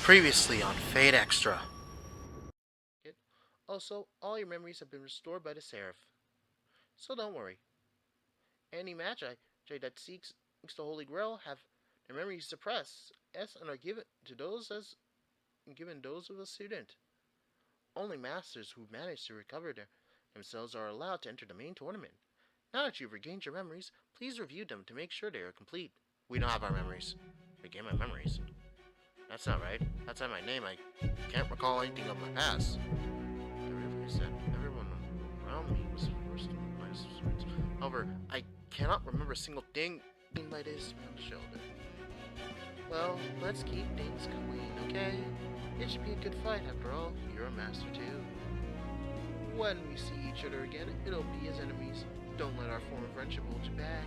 Previously on Fate Extra. Also, all your memories have been restored by the Seraph. So don't worry. Any Magi that seeks the Holy Grail have their memories suppressed and are given to those of a student. Only masters who manage to recover themselves are allowed to enter the main tournament. Now that you've regained your memories, please review them to make sure they are complete. We don't have our memories. Regain my memories. That's not right. Outside my name, I can't recall anything of my past. I realized that everyone around me was forced to my sorts. However, I cannot remember a single thing by this man on the shoulder. Well, let's keep things clean, okay? It should be a good fight after all. You're a master too. When we see each other again, it'll be as enemies. Don't let our former friendship hold you back.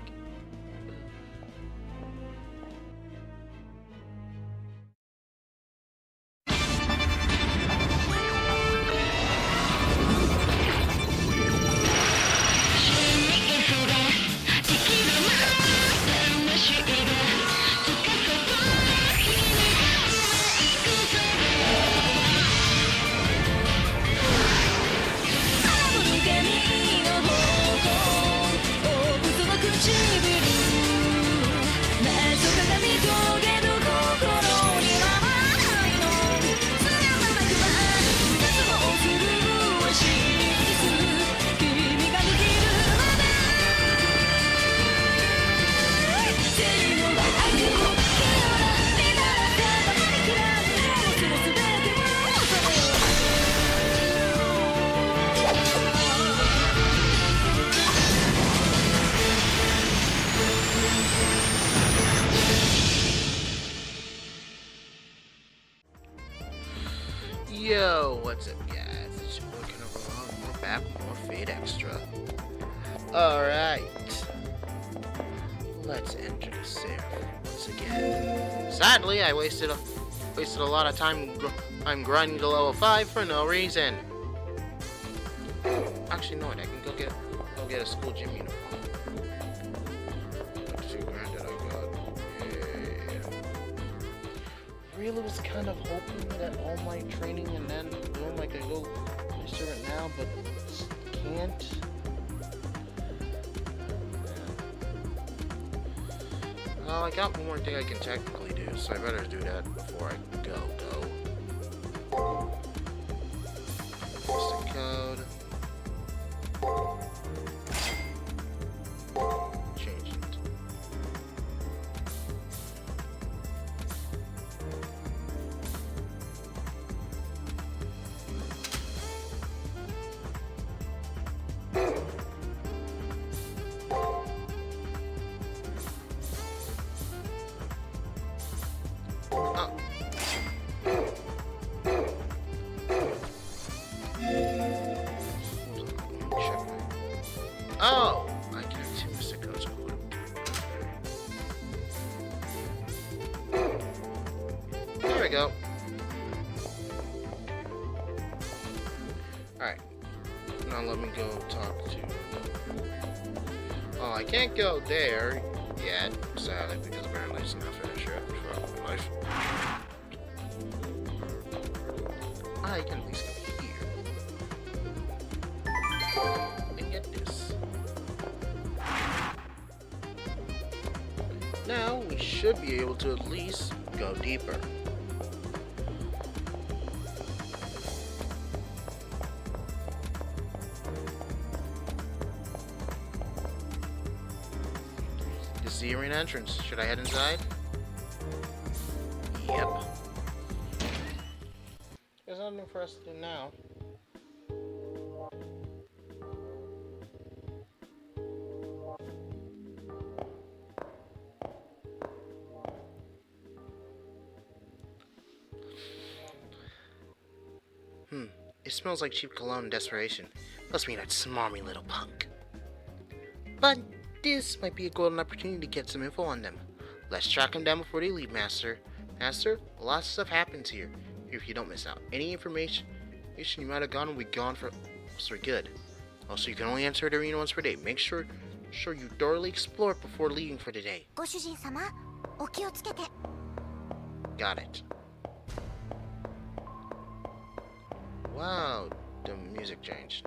Yo, what's up guys? It's your boy Kenover. We're back with more Fate Extra. Alright. Let's enter the Seraph once again. Sadly, I wasted a lot of time grinding to level 5 for no reason. Actually, no, I can go get a school gym uniform. Really was kind of hoping that all my training and then boom, I could go register it now, but can't. Well, I got one more thing I can technically do, so I better do that before I go. Paste the code. Change it. Oh, I can have 2 Mr. Codes. There we go. Alright. Now let me go talk to... Oh, I can't go there yet, sadly, because apparently it's not finished yet. For life. I can at least go here. And get this. Now we should be able to at least go deeper. This is the arena entrance. Should I head inside? Yep. There's nothing for us to do now. It smells like cheap cologne and desperation. Must be that smarmy little punk. But this might be a golden opportunity to get some info on them. Let's track them down before they leave, Master. Master, lots of stuff happens here. If you don't miss out, any information you might have gotten will be gone for good. Also, you can only enter the arena once per day. Make sure you thoroughly explore it before leaving for the day. Got it. Wow, the music changed.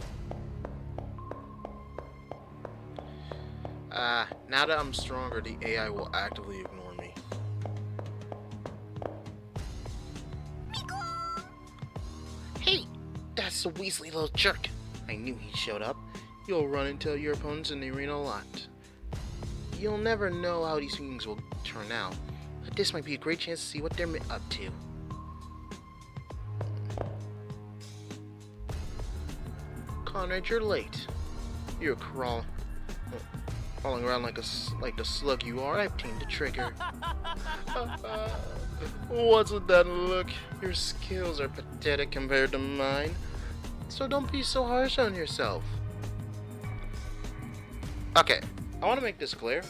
Now that I'm stronger, the AI will actively ignore me. Hey, that's the Weasley little jerk. I knew he showed up. You'll run into your opponents in the arena a lot. You'll never know how these meetings will turn out, but this might be a great chance to see what they're up to. Conrad, you're late. You're crawling around like the slug you are. I've tamed the trigger. What's with that look? Your skills are pathetic compared to mine. So don't be so harsh on yourself. Okay, I want to make this clear.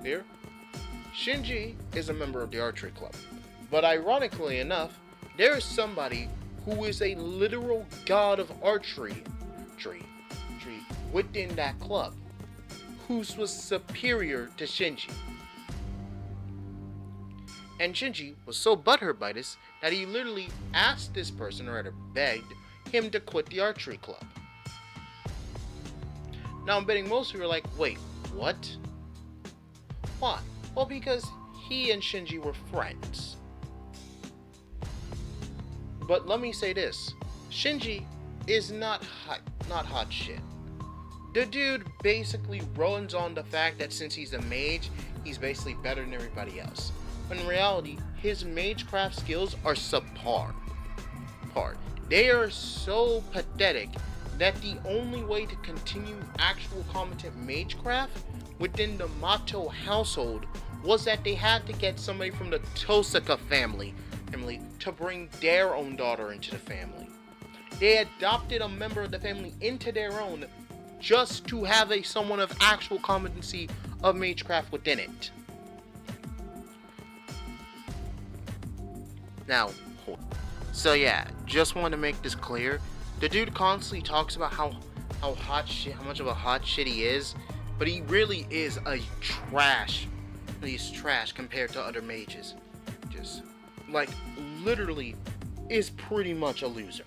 Here, Shinji is a member of the archery club. But ironically enough, there is somebody who is a literal god of archery within that club, who was superior to Shinji. And Shinji was so butthurt by this that he literally asked this person, or rather begged him, to quit the archery club. Now I'm betting most of you are like, wait, what? Why? Well, because he and Shinji were friends. But let me say this, Shinji is not hot shit. The dude basically runs on the fact that since he's a mage, he's basically better than everybody else. When in reality, his magecraft skills are subpar. They are so pathetic that the only way to continue actual competent magecraft within the Mato household was that they had to get somebody from the Tosaka family to bring their own daughter into the family. They adopted a member of the family into their own just to have someone of actual competency of magecraft within it. Now, so yeah, just want to make this clear. The dude constantly talks about how much of a hot shit he is, but he really is a trash. He's trash compared to other mages. Just like literally is pretty much a loser.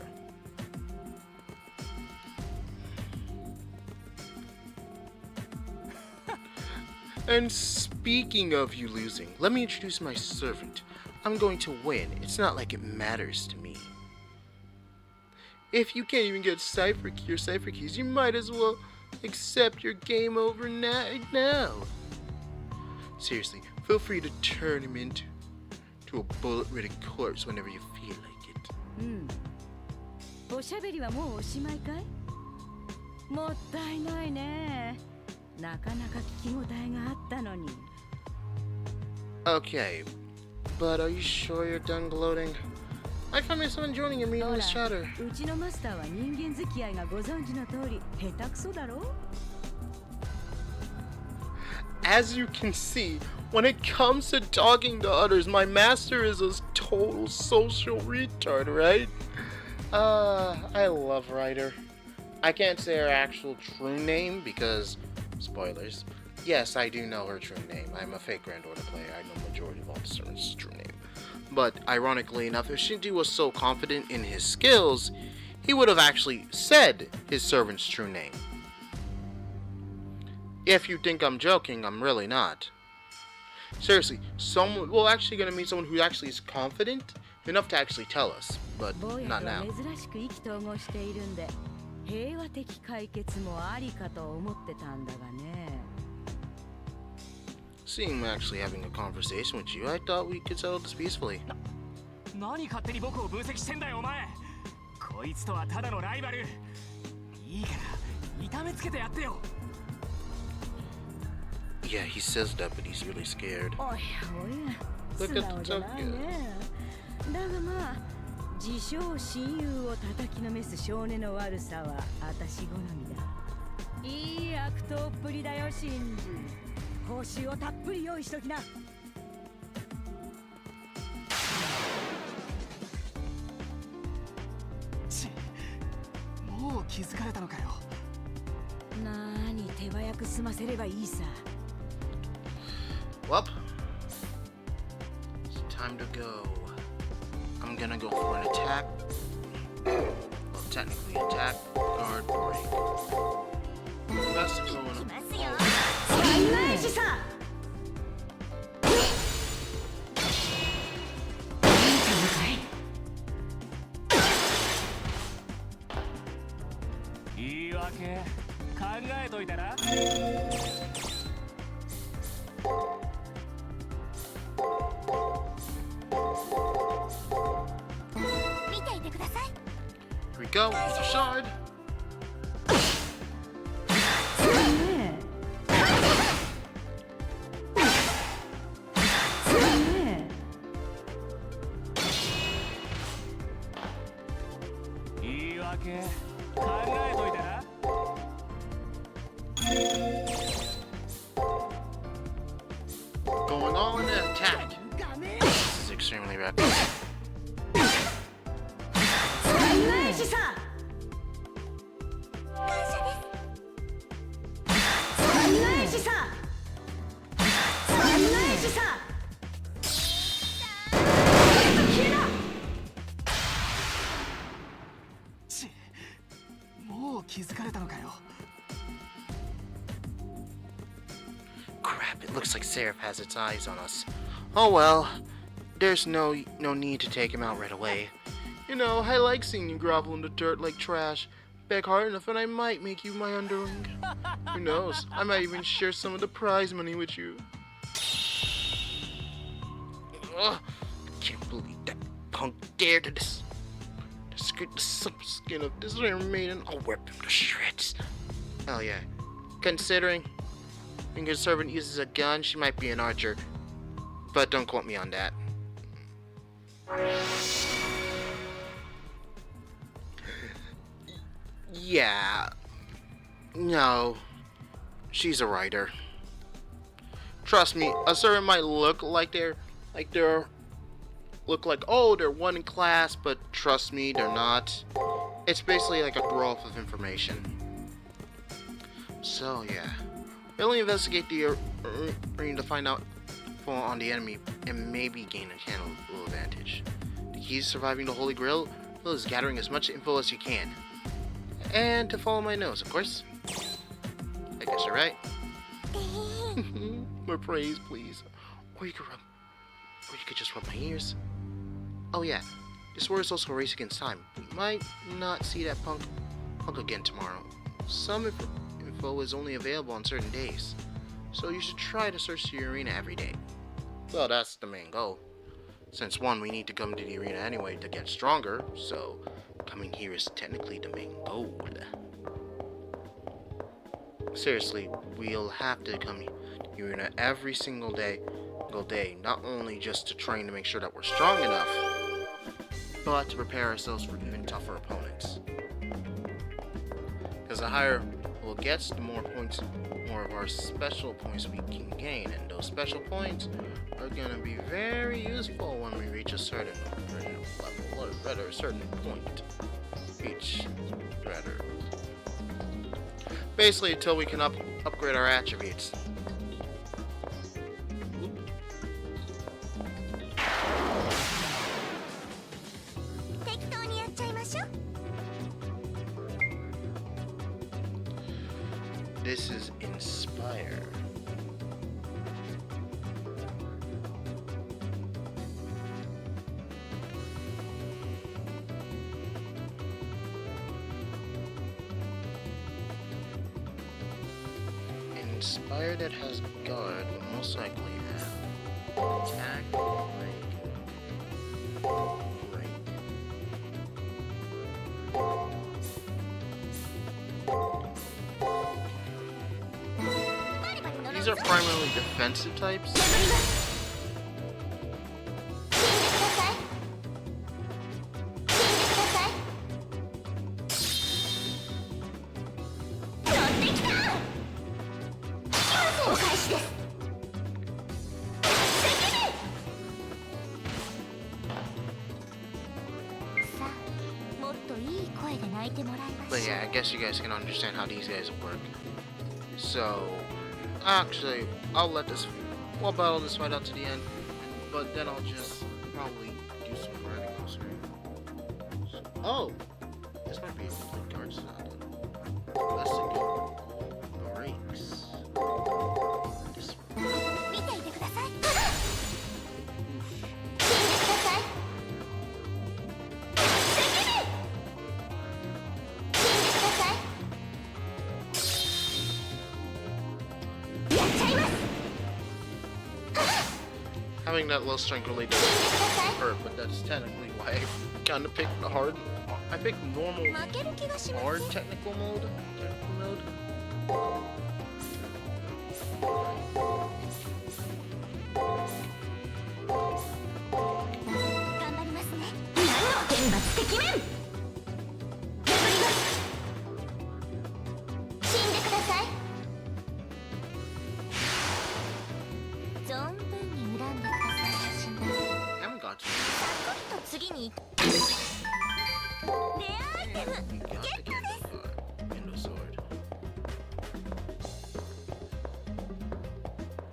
And speaking of you losing, let me introduce my servant. I'm going to win. It's not like it matters to me. If you can't even get cipher keys, you might as well accept your game over now. Seriously, feel free to turn him into a bullet-ridden corpse whenever you feel like it. おしゃべりはもうおしまいかい？もったいないね。なかなか聞き応えがあったのに。Okay, but are you sure you're done gloating? I found myself joining a meaningless chatter. うちのマスターは人間付き合いがご存知の通り下手くそだろ? As you can see, when it comes to talking to others, my master is a total social retard, right? I love Ryder. I can't say her actual true name because, spoilers, yes, I do know her true name. I'm a fake Grand Order player. I know the majority of all the servants' true name. But ironically enough, if Shinji was so confident in his skills, he would have actually said his servant's true name. If you think I'm joking, I'm really not. Seriously, we're actually going to meet someone who actually is confident enough to actually tell us, but not now. Seeing actually having a conversation with you, I thought we could settle this peacefully. Yeah, he says that, but he's really scared. Look at the Tokyo. だがまあ、自称親友を叩きのめす少年の悪さは私好みだ。いい悪党っぷりだよ、シンジ。報酬をたっぷり用意しときな。もう気づかれたのかよ。なに手早く済ませればいいさ。Well, it's time to go. I'm gonna go for an attack. Well, technically attack, guard, break. Best of going き on. ますよ災害時さ言い訳考えといたら見ていてください Here we go, use your shard. 言い訳考えといたら Going all in an attack. This is extremely reckless. 災害時さ災害時さ災害時さ消えなちもう気づかれたのかよ Crap, it looks like SE.RA.PH has its eyes on us. Oh well, there's no need to take him out right away. You know, I like seeing you grovel in the dirt like trash. Beg hard enough and I might make you my underling. Who knows, I might even share some of the prize money with you. Ugh, I can't believe that punk dared to scrape the supple skin of this rare maiden. I'll rip him to shreds. Hell yeah. Considering your servant uses a gun, she might be an archer. But don't quote me on that. Yeah. No. She's a writer. Trust me, a servant might look like they're one in class, but trust me, they're not. It's basically like a growth of information. So yeah. We'll only investigate the arena to find out on the enemy and maybe gain a little advantage. The key to surviving the Holy Grail is gathering as much info as you can. And to follow my nose, of course. I guess you're right. More praise, please. Or you could just rub my ears. Oh yeah, this war is also a race against time. We might not see that punk again tomorrow. Some info is only available on certain days, so you should try to search the arena every day. Well, that's the main goal. Since one, we need to come to the arena anyway to get stronger, so coming here is technically the main goal. Seriously, we'll have to come to the arena every single day, not only just to train to make sure that we're strong enough, but to prepare ourselves for even tougher opponents. Because the higher we'll get, the more of our special points we can gain, and those special points are going to be very useful when we reach a certain level, or rather a certain point. Basically until we can upgrade our attributes. This is Inspire. Inspire that has guard will most likely have attack, break. These are primarily defensive types. But yeah, I guess you guys can understand how these guys work. So, actually, we'll battle this fight out to the end, but then I'll just probably do some running on screen. Oh! This might be a complete guard style then. Let's go. Breaks. This one. 見ていてください。 Having that low strength really doesn't hurt, but that's technically why I kind of picked the hard. I picked normal, 負ける気がします。 hard technical mode. I haven't got to. 次に Got the candle card. Window sword.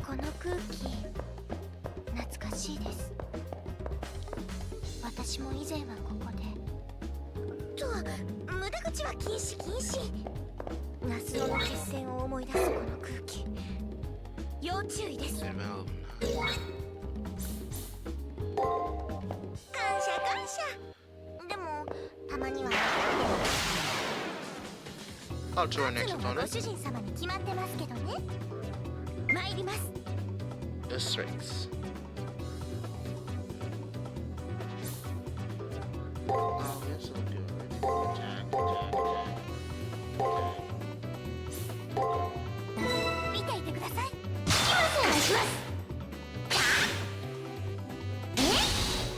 この空気懐かしいです。私も以前はここでと無駄口は禁止禁止。ナスオの決戦を思い出すこの空気要注意です。 感謝感謝。でもたまには I'll to our next 勝つのはご opponent. 主人様に決まってますけどね。参ります。 The Strings. Oh, that's so good. Attack, attack, attack. 見ていてください。お願いします。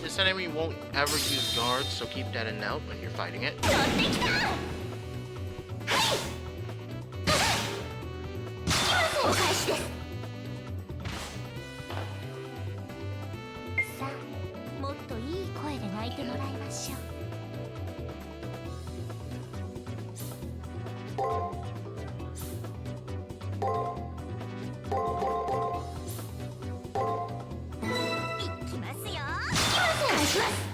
This enemy won't ever use guards, so keep that in note when you're fighting it. 乗ってきた。はい。お返しです。さあ、もっといい声で泣いてもらいましょう。 いきますよ。お願いします。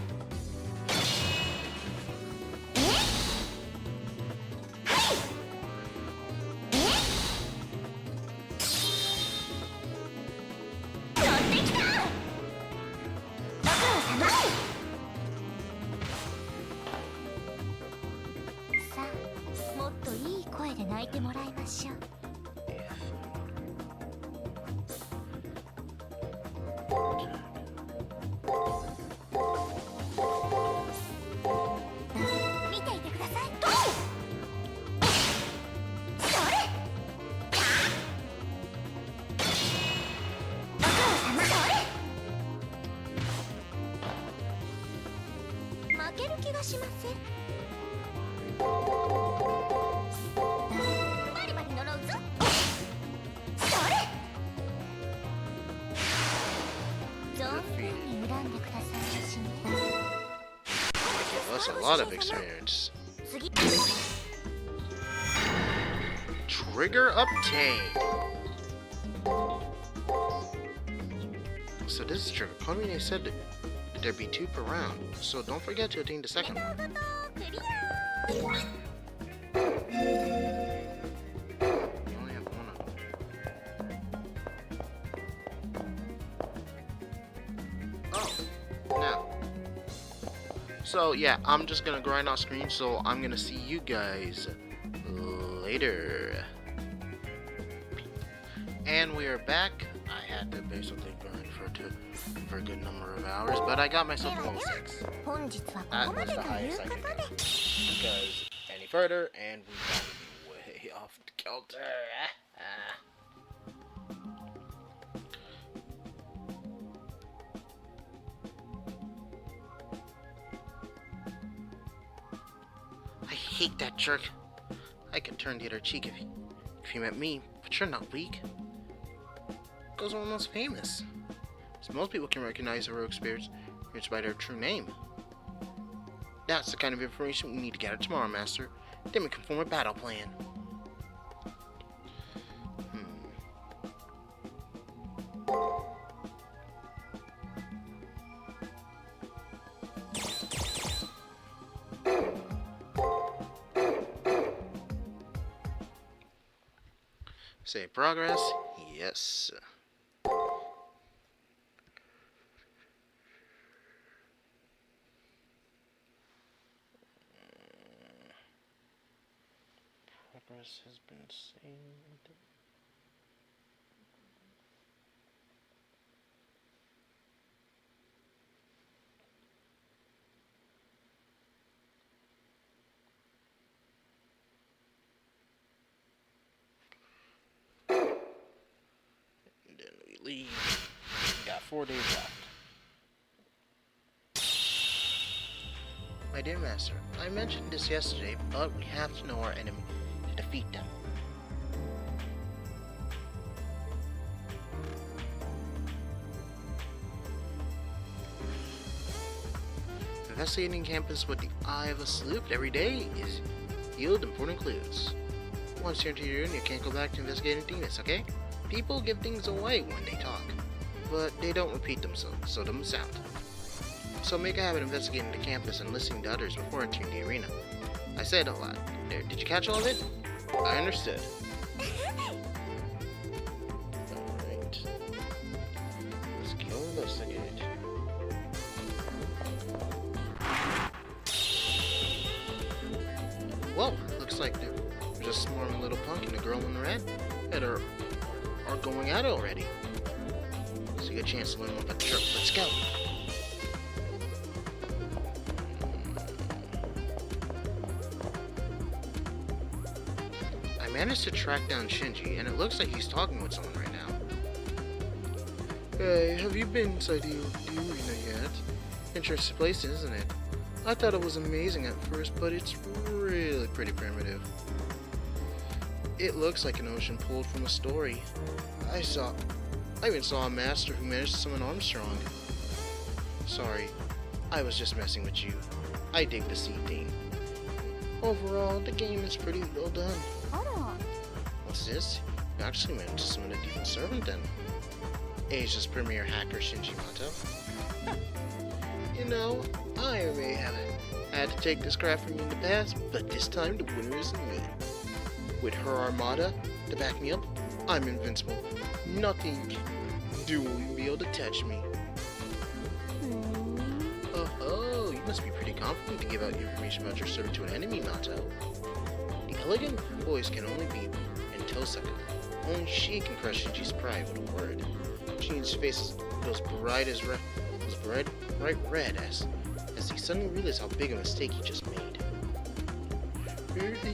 さあ、もっといい声で泣いてもらいましょう。 見ていてください。それ。ご苦労様。それ。負ける気がしません。バリバリ呪うぞ。それ。存分に恨んでくださいしね。 That's a lot of experience. 次。 Trigger obtained. So this is trigger. Konami said that there'd be 2 per round, so don't forget to attain the second one. クリア。 You only have 1 of them. Oh, now. So yeah, I'm just gonna grind off screen, so I'm gonna see you guys later. And we are back. I had to basically grind for a good number of hours, but I got myself level 6. 本日はこ That こま was で the という highest こ I と could で get. Because any further, and we got way off kilter. I hate that jerk. I could turn the other cheek if he met me, but you're not weak. Goes on most famous. So most people can recognize heroic spirits by their true name. That's the kind of information we need to gather tomorrow, Master. Then we can form a battle plan. Save progress. Yes. Progress has been saved. And then we leave. We got 4 days left. My dear master, I mentioned this yesterday, but we have to know our enemy to defeat them. Investigating campus with the eye of a sleuth every day is yield important clues. Once you're into your room, you can't go back to investigating things, okay? People give things away when they talk, but they don't repeat themselves, so don't sound. So make a habit of investigating the campus and listening to others before entering the arena. I said a lot. There, did you catch all of it? I understood. Alright. Let's go investigate. Whoa, looks like there's a smarmy little punk and a girl in red that are going at it already. So you get a chance to learn more about the troop. Let's go. I managed to track down Shinji, and it looks like he's talking with someone right now. Hey, have you been inside the arena yet? Interesting place, isn't it? I thought it was amazing at first, but it's really pretty primitive. It looks like an ocean pulled from a story. I even saw a master who managed to summon Armstrong. Sorry, I was just messing with you. I dig the sea theme. Overall, the game is pretty well done. What's this? You actually managed to summon a demon servant then. Asia's premier hacker Shinji Mato. You know, I may have had to take this crap from you in the past, but this time the winner is me. With her armada to back me up, I'm invincible. Nothing will be able to touch me. Oh, you must be pretty confident to give out information about your servant to an enemy, Mato. The elegant voice can only be in Tosaka. Only she can crush Shinji's pride with a word. Shinji's face goes bright red as he suddenly realized how big a mistake he just made.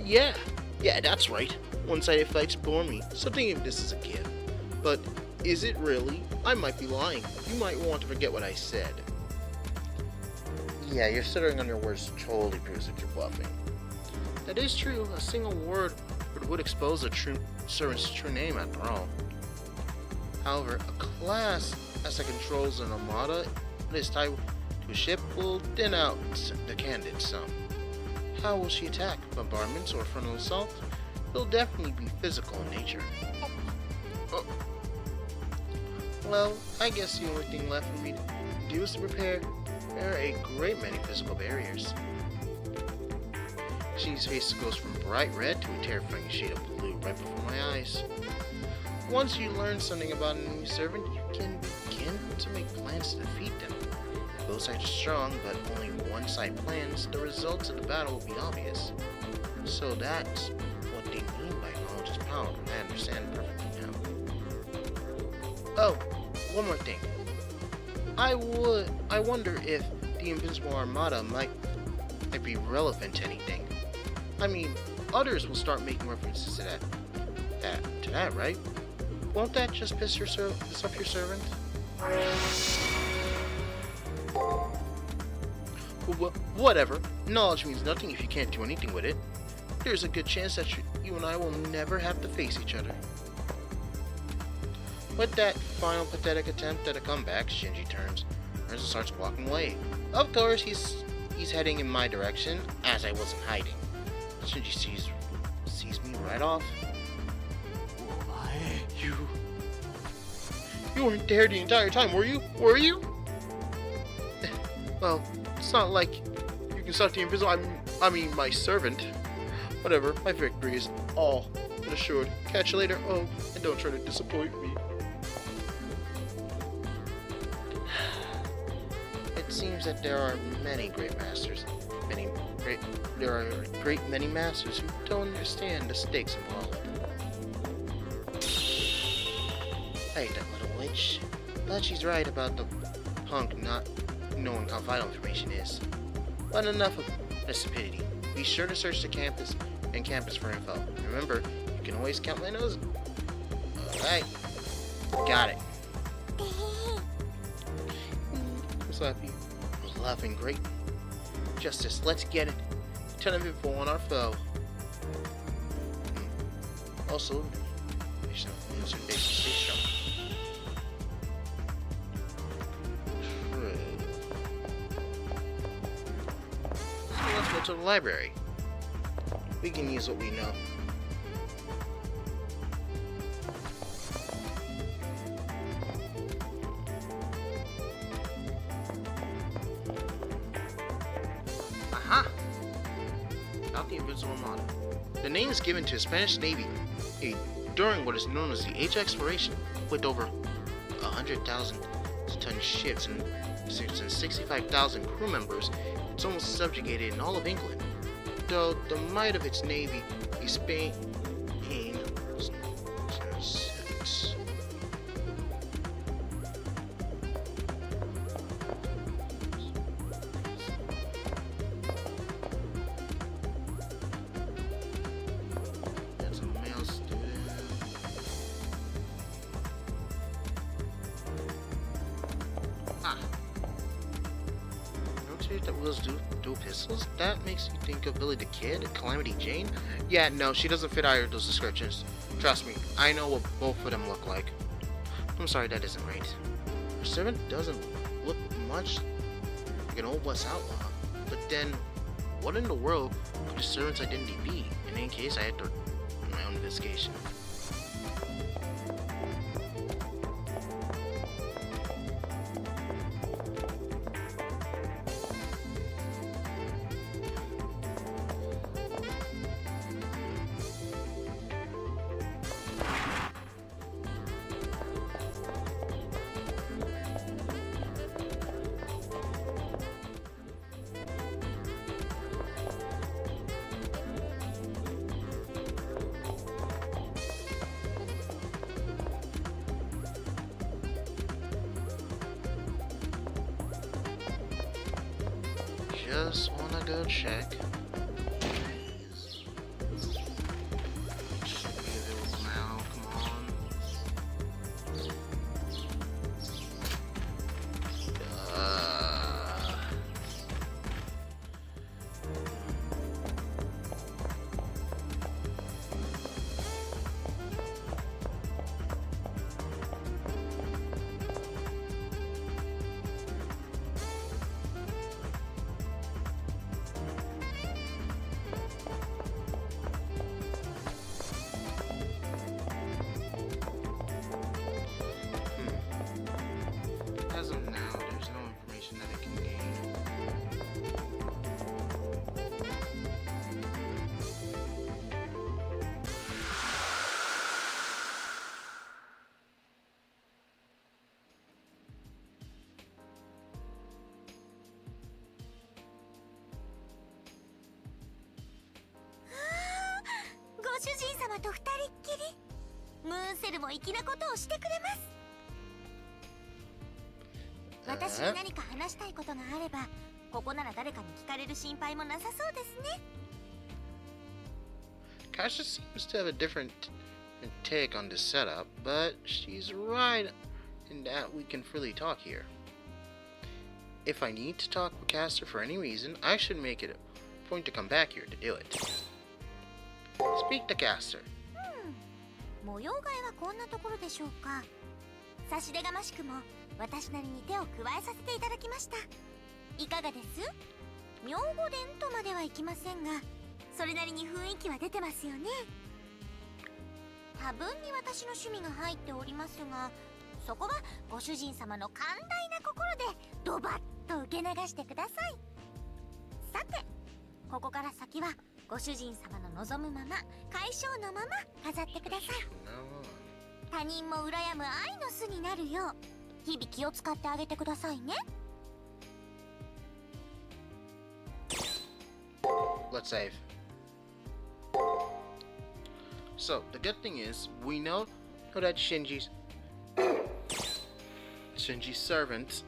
Yeah, that's right. One-sided fights bore me, so think of this as a gift. But is it really? I might be lying. You might want to forget what I said. Yeah, you're stuttering on your words totally proves that you're bluffing. That is true. A single word would expose a servant's true name after all. However, a class as that controls an armada that is tied to a ship will thin out the candidate some. How will she attack? Bombardments or frontal assault? It'll definitely be physical in nature. Oh. Well, I guess the only thing left for me to do is to prepare a great many physical barriers. Shinji's face goes from bright red to a terrifying shade of blue right before my eyes. Once you learn something about an enemy servant, you can begin to make plans to defeat them. If both sides are strong, but only one side plans, the results of the battle will be obvious. So that's what they mean by knowledge is power, and I understand perfectly now. Oh, one more thing. I wonder if the Invincible Armada might be relevant to anything. I mean, others will start making references to that, right? Won't that just piss off your servant? Whatever. Knowledge means nothing if you can't do anything with it. There's a good chance that you and I will never have to face each other. With that final pathetic attempt at a comeback, Shinji turns and starts walking away. Of course, he's heading in my direction, as I wasn't hiding. Shinji sees me right off. You weren't there the entire time, were you? Well, it's not like you can stop the invisible. I mean, my servant. Whatever. My victory is all but assured. Catch you later. Oh, and don't try to disappoint me. It seems that there are many great masters. There are a great many masters who don't understand the stakes involved. I hate that little witch. But she's right about the punk not knowing how vital information is. But enough of the stupidity. Be sure to search the campus for info. Remember, you can always count my nose. Alright. Got it. Slappy. Laughing great. Justice, let's get it. Ton of info on our foe. Also, stay strong. So let's go to the library. We can use what we know. Aha! About the Invincible Armada. The name is given to the Spanish Navy during what is known as the Age of Exploration, with over 100,000 ton ships and 65,000 crew members. It's almost subjugated in all of England. Though the might of its navy is Spain. That's a male student. Notate that Will's dual pistols? That makes you think of Billy the Kid, Calamity Jane? Yeah, no, she doesn't fit either of those descriptions. Trust me, I know what both of them look like. I'm sorry, that isn't right. Her servant doesn't look much like an old West outlaw. But then, what in the world could the servant's identity be? In any case, I had to do my own investigation. Just wanna go check. Should be available now, come on. As of now, there's no information that it can gain.ご主人様と二人っきり。ムーンセルも粋なことをしてくれます。私に何か話したいことがあれば、ここなら誰かに聞かれる心配もなさそうですね。Kasha seems to have a different take on this setup, but she's right in that we can freely talk here. If I need to talk with Caster for any reason, I should make it a point to come back here to do it. Speak to Caster. 模様替えはこんなところでしょうか。差し出がましくも私なりに手を加えさせていただきました。いかがです？名護伝とまではいきませんが、それなりに雰囲気は出てますよね。多分に私の趣味が入っておりますが、そこはご主人様の寛大な心でドバッと受け流してください。さて、ここから先はご主人様の望むまま解消のまま飾ってください。他人も羨む愛の巣になるよう日々気を使ってあげてくださいね。 Let's save. So, the good thing is, we know that Shinji's servants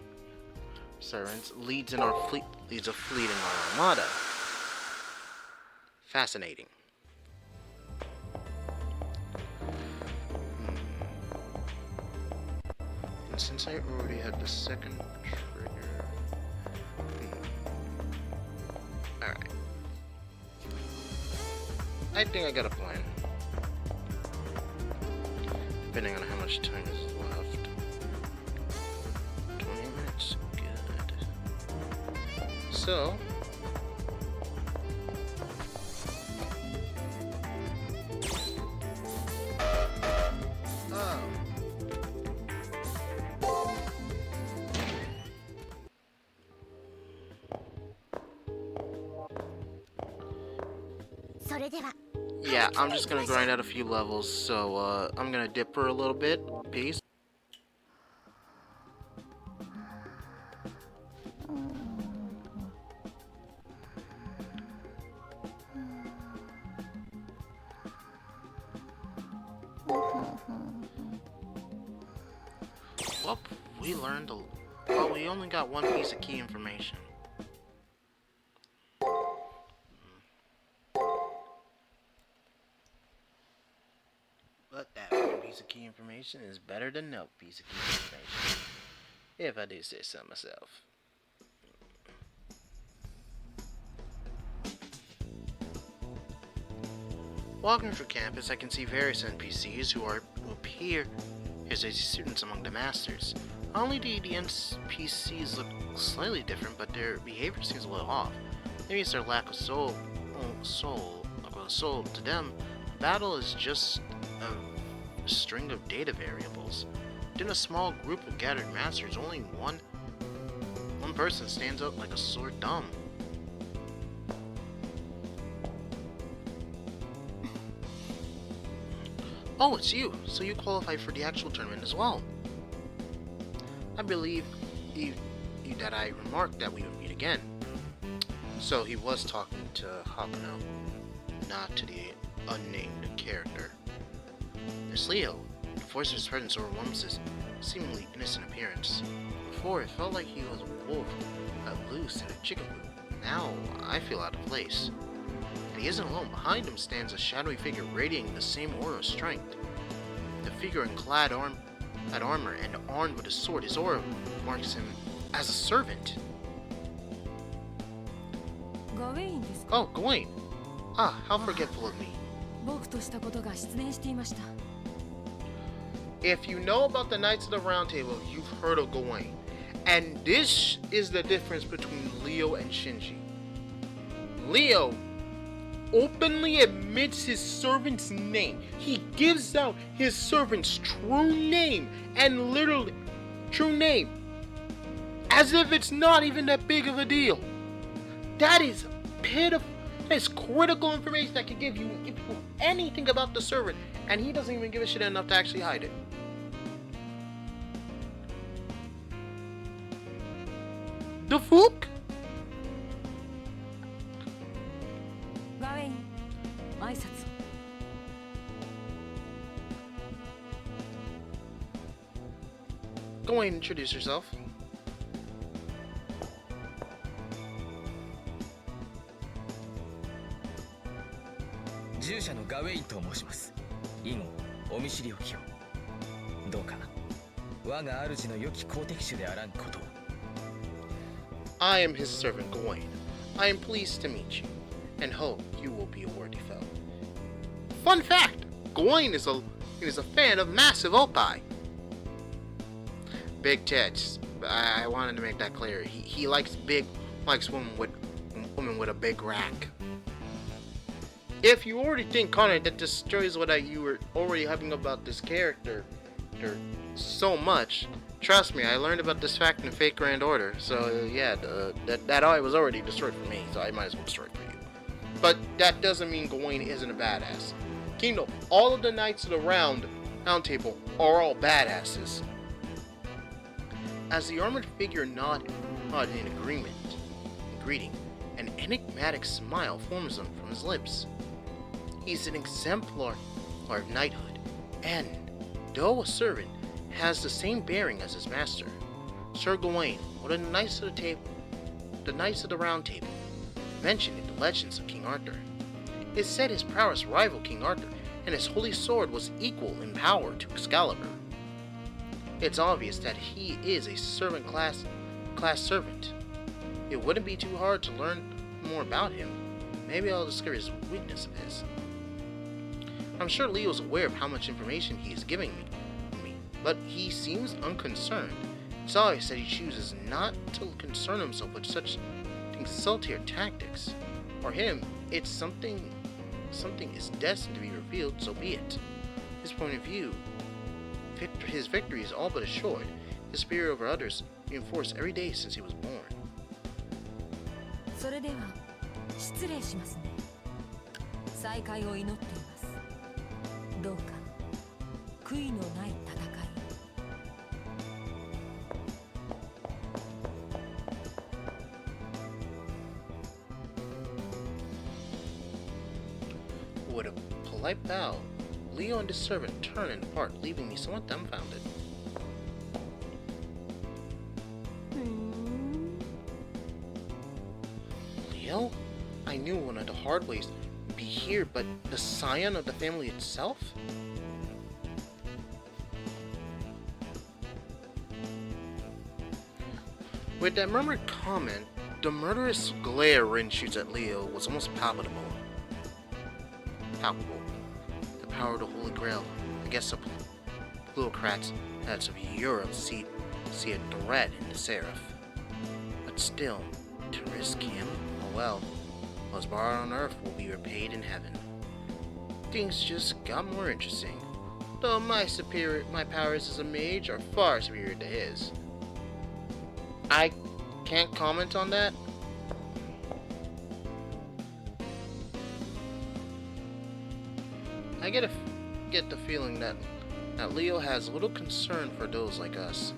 leads a fleet in our armada. Fascinating. And since I already had the second trigger, alright. I think I got a plan. Depending on how much time is left. 20 minutes? Good. So... Yeah, I'm just gonna grind out a few levels, so I'm gonna dip for a little bit. Peace. Well, we learned well, we only got one piece of key information. But that one piece of key information is better than no piece of key information, if I do say so myself. Walking through campus, I can see various NPCs who appear as students among the masters. Only the NPCs look slightly different, but their behavior seems a little off. Maybe it's their lack of soul. To them, battle is just a string of data variables. Within a small group of gathered masters, only one person stands out like a sore thumb. Oh, it's you! So you qualify for the actual tournament as well. I believe that I remarked that we would meet again. So he was talking to Hakuno, not to the unnamed character. There's Leo. The force of his presence overwhelms his seemingly innocent appearance. Before, it felt like he was a wolf, let loose in a chicken coop. Now, I feel out of place. But he isn't alone. Behind him stands a shadowy figure radiating the same aura of strength. The figure in clad armor and armed with a sword, his aura marks him as a servant. Oh, Gawain. Ah, how forgetful of me. If you know about the Knights of the Round Table, you've heard of Gawain. And this is the difference between Leo and Shinji. Leo openly admits his servant's name. He gives out his servant's true name, and literally true name, as if it's not even that big of a deal. That is pitiful. That is critical information that can give you anything about the servant, and he doesn't even give a shit enough to actually hide it. The fuck? Go ahead and introduce yourself. I am his servant, Gawain. I am pleased to meet you, and hope you will be a worthy foe. Fun fact! Gawain is a fan of massive oppai. Big tits. I wanted to make that clear. He likes women with a big rack. If you already think, Connor, that destroys what you were already having about this character so much, trust me, I learned about this fact in Fate Grand Order. So yeah, that eye was already destroyed for me, so I might as well destroy it for you. but that doesn't mean Gawain isn't a badass. Kingdom, all of the knights of the round table are all badasses. As the armored figure nodded in agreement, in greeting, an enigmatic smile forms from his lips. He's an exemplar of knighthood, and, though a servant, has the same bearing as his master. Sir Gawain, one of the knights of the Round Table, mentioned in the legends of King Arthur. It said his prowess rivaled King Arthur, and his holy sword was equal in power to Excalibur. It's obvious that he is a servant class servant. It wouldn't be too hard to learn more about him. Maybe I'll discover his weakness of his. I'm sure Leo's aware of how much information he is giving me, but he seems unconcerned. It's obvious that he chooses not to concern himself with such saltier tactics. For him, it's something is destined to be revealed, so be it. His point of view, his victory is all but assured. His superior over others reinforced every day since he was born. それでは失礼しますね。再会を祈っています。どうか悔いのない戦い。With a polite bow, Leo and his servant turn and depart, leaving me somewhat dumbfounded. Leo? I knew one of the hard ways would be here, but the scion of the family itself? With that murmured comment, the murderous glare Rin shoots at Leo was almost palpable. The power of the Holy Grail. I guess the plutocrats of Europe see a threat in the Seraph. But still, to risk him? Oh well. What's borrowed on Earth will be repaid in heaven. Things just got more interesting. Though my powers as a mage are far superior to his. I can't comment on that. I get the feeling that Leo has little concern for those like us.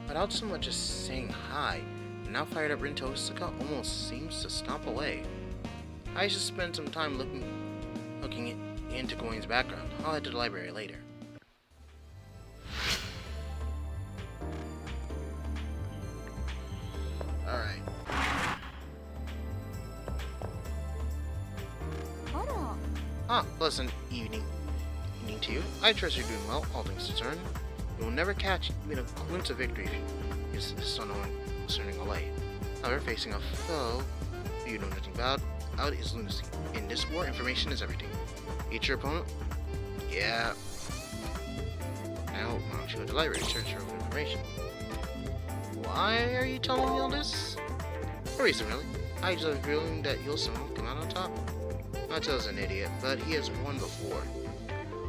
Without so much as saying hi, the now fired up Rinto Osaka almost seems to stomp away. I should spend some time looking into Gawain's background. I'll head to the library later. Alright. Pleasant evening to you. I trust you're doing well, all things concerned. You will never catch even a glimpse of victory if you insist on turning away. However, facing a foe you know nothing about is lunacy. In this war, information is everything. Eat your opponent? Yeah. Now, why don't you go to the library to search for information? Why are you telling me all this? No reason, really. I just have a feeling that you'll somehow come out on top. Matel's an idiot, but he has won before.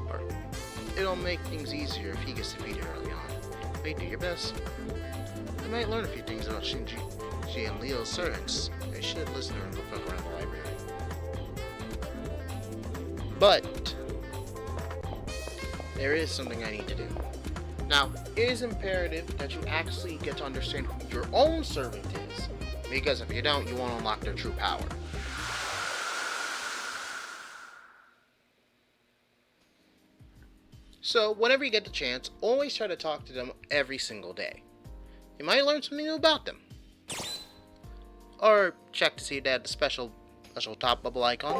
Or it'll make things easier if he gets defeated early on. But do your best. I might learn a few things about Shinji and Leo's servants. I should listen to her and go fuck around the library. But there is something I need to do. Now, it is imperative that you actually get to understand who your own servant is. Because if you don't, you won't unlock their true power. So, whenever you get the chance, always try to talk to them every single day. You might learn something new about them. Or check to see if they had the special top bubble icon.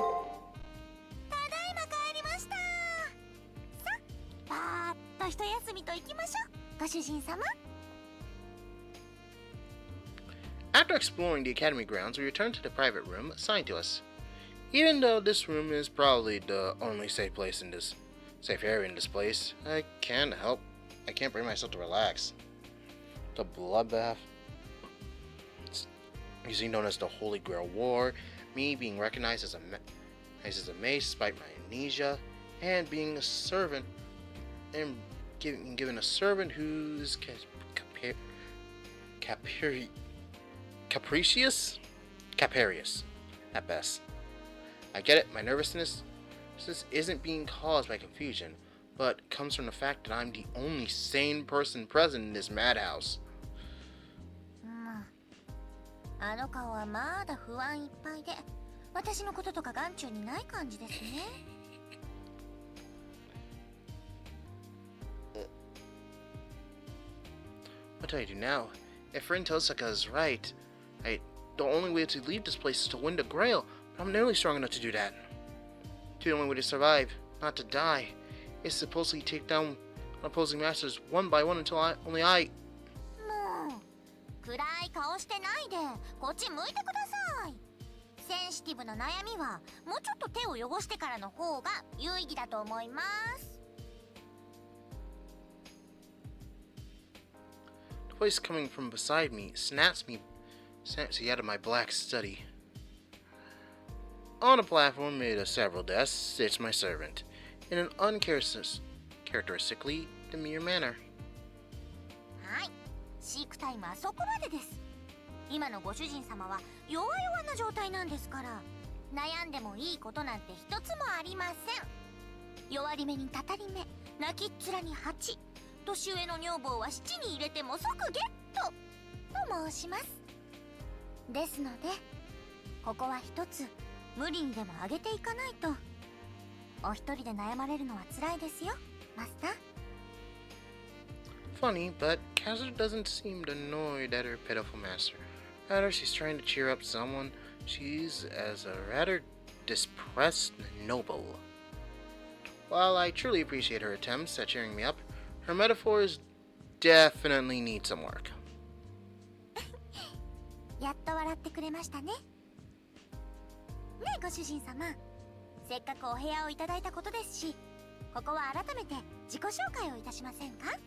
After exploring the academy grounds, we return to the private room assigned to us. Even though this room is probably the only safe area in this place, I can't bring myself to relax. The bloodbath, usually known as the Holy Grail War, me being recognized as a mage despite my amnesia, and being a servant, and given a servant who's capricious at best. I get it, my nervousness isn't being caused by confusion, but comes from the fact that I'm the only sane person present in this madhouse. あの顔はまだ不安いっぱいで、私のこととか眼中にない感じですね。What do I do now? If friend Tosaka is right, the only way to leave this place is to win the Grail, but I'm nearly strong enough to do that. The only way to survive, not to die, is to supposedly take down opposing masters one by one until only I... もう暗い顔してないでこっち向いてください。センシティブな悩みはもうちょっと手を汚してからの方が有意義だと思います。The voice coming from beside me snaps me out of my black study. On a platform made of several desks sits my servant, in an uncharacteristically demure manner. はい、飼育タイムはそこまでです。今のご主人様は弱々な状態なんですから、悩んでもいいことなんて一つもありません。弱り目にたたり目、泣きっ面に蜂、年上の女房は七に入れても即ゲットと申します。ですのでここは一つ無理にでも上げていかないと。お一人で悩まれるのは辛いですよ、マスター。Funny, but Kazur doesn't seem annoyed at her pitiful master. Rather, she's trying to cheer up someone she's as a rather depressed noble. While I truly appreciate her attempts at cheering me up, her metaphors definitely need some work. やっと笑ってくれましたね。ねえご主人様、せっかくお部屋をいただいたことですし、ここは改めて自己紹介をいたしませんか？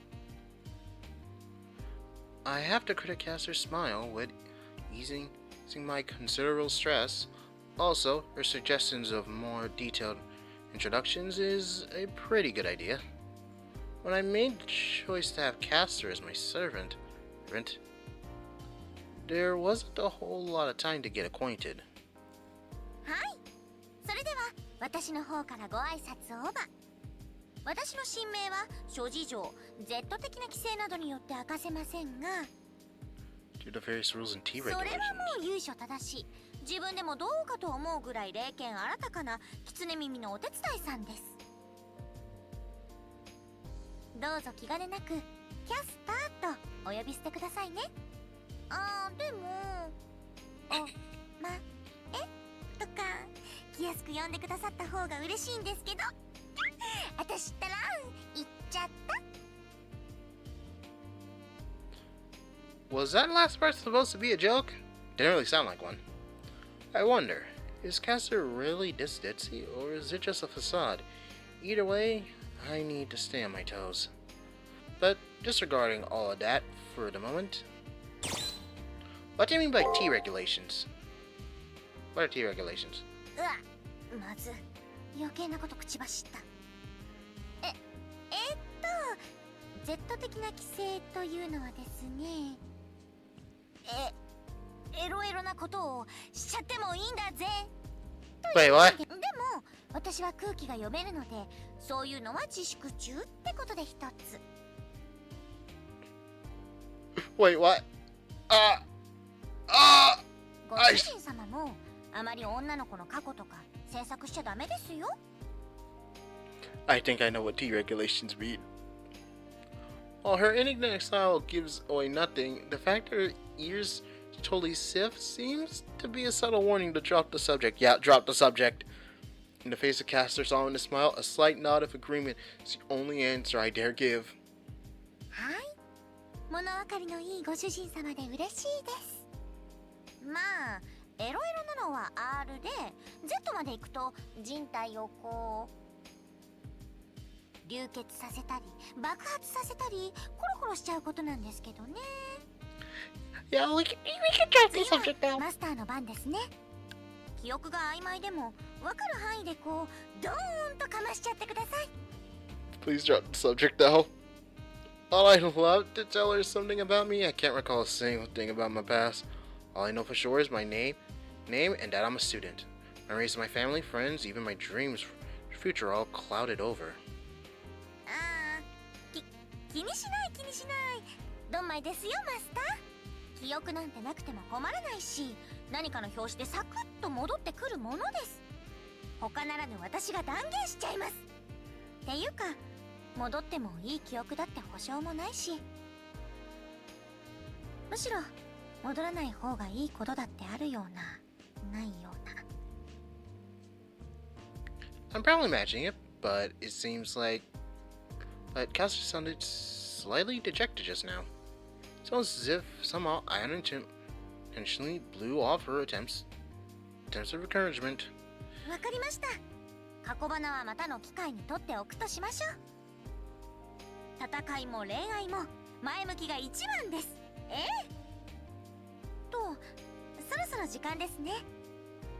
I have to credit Kazur's smile with easing my considerable stress. Also, her suggestions of more detailed introductions is a pretty good idea. When I made the choice to have Kazur as my servant, there wasn't a whole lot of time to get acquainted. はい、それでは私の方からご挨拶を。私の神名は諸事情、Z 的な規制などによって明かせませんが、 Due to various rules and T それはも regulations. う由緒正しい、自分でもどうかと思うぐらい霊験新たかな狐耳のお手伝いさんです。どうぞ気兼ねなくキャスターとお呼びしてくださいね。でもとか気安く呼んでくださった方が嬉しいんですけど、私ったら言っちゃった。 Was that last part supposed to be a joke? Didn't really sound like one. I wonder, is Kazur really this ditzy, or is it just a facade? Either way, I need to stay on my toes. But disregarding all of that for the moment, what do you mean by T regulations? What are T regulations? まず余計なこと口走った。Z 的な規制というのはですね、エロエロなことをしちゃってもいいんだぜ。 Wait, what? でも私は空気が読めるので、そういうのは自粛中ってことで一つ。 Wait, what? ご主人様もあまり女の子の過去とか詮索しちゃダメですよ。 I think I know what T regulations mean. While her enigmatic style gives away nothing, the fact that her ears totally stiff seems to be a subtle warning to drop the subject. Yeah, drop the subject. In the face of Castor's ominous smile, a slight nod of agreement is the only answer I dare give. はい、物分かりのいいご主人様で嬉しいです。まあエロエロなのは R で Z まで行くと人体をこう流血させたり爆発させたりコロコロしちゃうことなんですけどね。 Yeah, we can drop the 次 subject は now. マスターの番ですね。記憶が曖昧でも分かる範囲でこうドーンとかましちゃってください。 Please drop the subject now. While I'd love to tell her something about me, I can't recall a single thing about my past. All I know for sure is my name, and that I'm a student. Memories of my family, friends, even my dreams, future all clouded over. 気にしない気にしない。ドンマイですよマスター。記憶なんてなくても困らないし、何かの拍子でサクッと戻ってくるものです。他ならぬ私が断言しちゃいます。っていうか、戻ってもいい記憶だって保証もないし、むしろ戻らない方がいいことだってあるような、ないような。I'm probably imagining it, but it seems like Caster sounded slightly dejected just now. It's almost as if somehow I unintentionally blew off her attempts of encouragement. わかりました。過去花はまたの機会に取っておくとしましょう。戦いも恋愛も前向きが一番です。と、そろそろ時間ですね。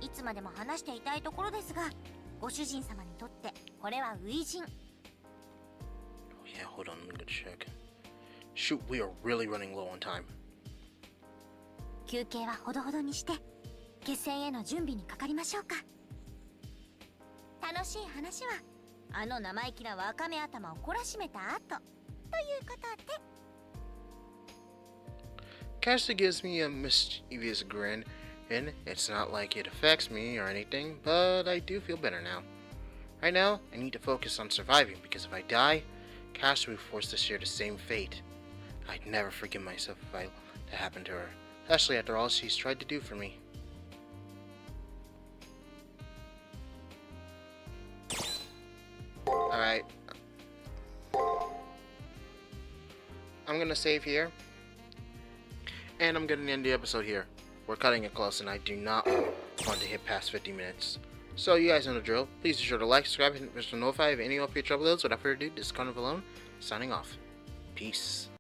いつまでも話していたいところですが、ご主人様にとってこれは初陣。Oh yeah, hold on, let me go check. Shoot, we are really running low on time. 休憩はほどほどにして決戦への準備にかかりましょうか。楽しい話はあの生意気なワカメ頭を懲らしめた後ということで。Caster gives me a mischievous grin, and it's not like it affects me or anything, but I do feel better now. Right now, I need to focus on surviving, because if I die, Caster will be forced to share the same fate. I'd never forgive myself if I let that happen to her, especially after all she's tried to do for me. Alright. I'm gonna save here. And I'm gonna end the episode here. We're cutting it close and I do not want to hit past 50 minutes. So you guys know the drill. Please be sure to like, subscribe, and hit the notify of any future uploads. Without further ado, this is Carnival Alone, signing off. Peace.